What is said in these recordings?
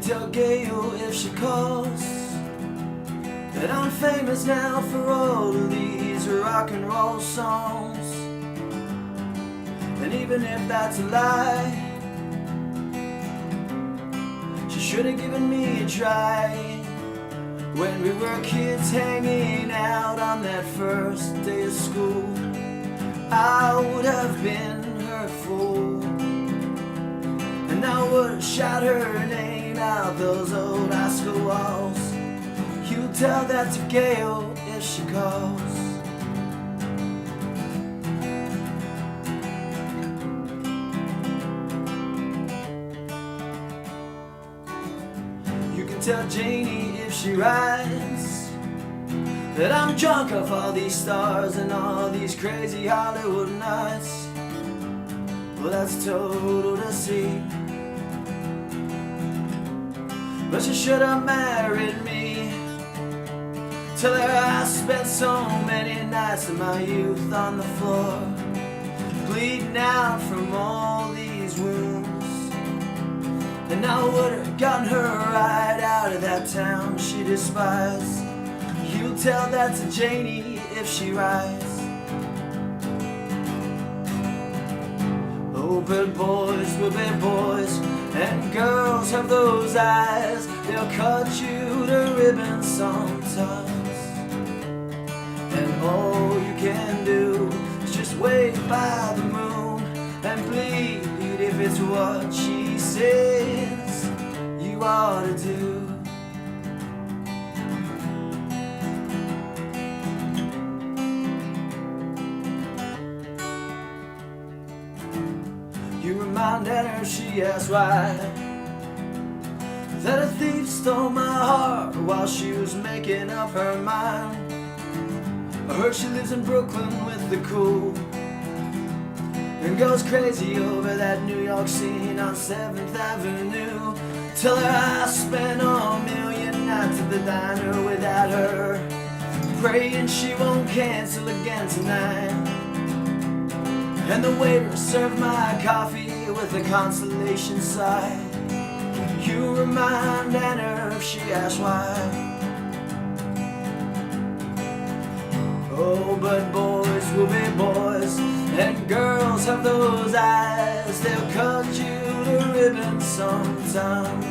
tell Gail if she calls that I'm famous now for all of these rock and roll songs. And even if that's a lie, she should have given me a try when we were kids hanging out on that first day of school. I would have been her fool, and I would have shot her name out those old high school walls. You tell that to Gail if she calls. You can tell Janie if she writes that I'm drunk off all these stars and all these crazy Hollywood nights. Well, that's total deceit, but she should have married me. Tell her I spent so many nights of my youth on the floor, bleeding out from all these wounds. And I would have gotten her right out of that town she despised. You tell that to Janie if she writes. Oh, but boys will be boys, and girls have those eyes. They'll cut you to ribbons sometimes, and all you can do is just wait by the moon and bleed if it's what she says you ought to do. You remind her, she asks why, that a thief stole my heart while she was making up her mind. I heard she lives in Brooklyn with the cool and goes crazy over that New York scene on 7th Avenue. Tell her I spent a million nights at the diner without her, praying she won't cancel again tonight. And the waiter served my coffee with a consolation sigh. You remind Anna if she asks why. Oh, but boys will be boys, and girls have those eyes. They'll cut you to ribbons sometimes,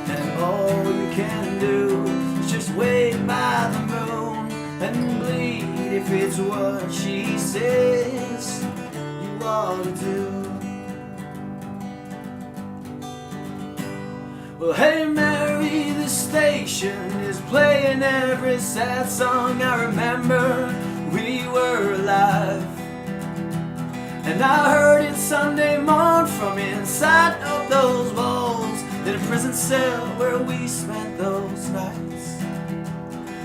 and all you can do is just wait by the moon and bleed if it's what she says you ought to do. Well, hey Mary, the station is playing every sad song I remember we were alive. And I heard it Sunday morn from inside of those walls in a prison cell where we spent those nights.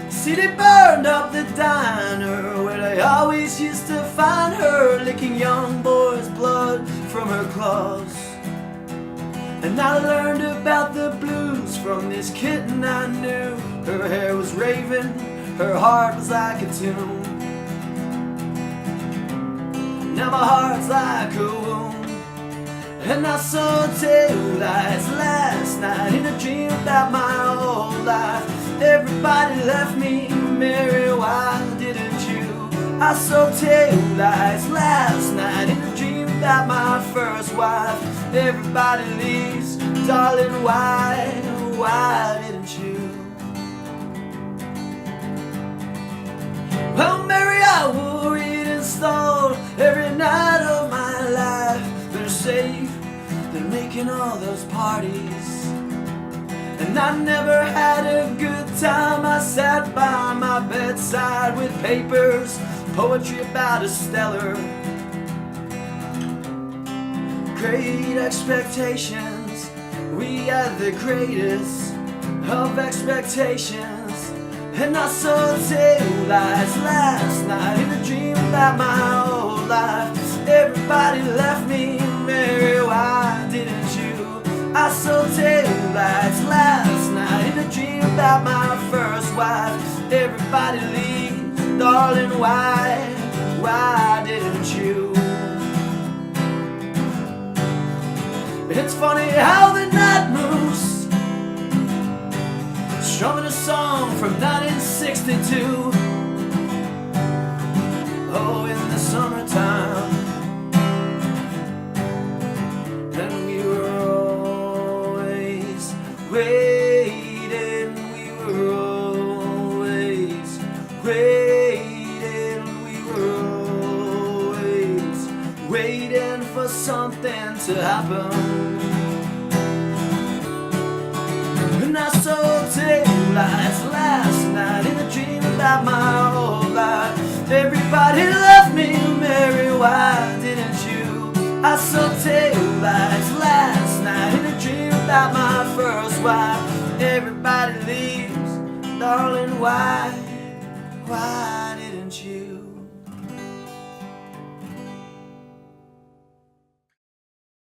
See, they burned up the diner where they always used to find her, licking young boys' blood from her claws. And I learned about the blues from this kitten I knew. Her hair was raven, her heart was like a tune. Now my heart's like a wound, and I saw tail lights last night in a dream about my whole life. Everybody left me, Mary, why didn't you? I saw tail lights last night in a dream about my first wife. Everybody leaves, darling, why didn't you? Well, Mary, I worried and stalled every night of my life. Better safe than making all those parties. And I never had a good time. I sat by my bedside with papers, poetry about a stellar. Great expectations, we had the greatest of expectations. And I saw tail lights last night in a dream about my whole life. Everybody left me, Mary, why didn't you? I saw tail lights last night in a dream about my first wife. Everybody leaves, darling, why didn't you? It's funny how the night moves strumming a song from 1962. Oh, in the summertime. And we were always waiting. We were always waiting. We were always waiting for something to happen. And I saw taillights last night in a dream about my whole life. Everybody loved me, Mary, why didn't you? I saw taillights last night in a dream about my first wife. Everybody leaves, darling, why didn't you?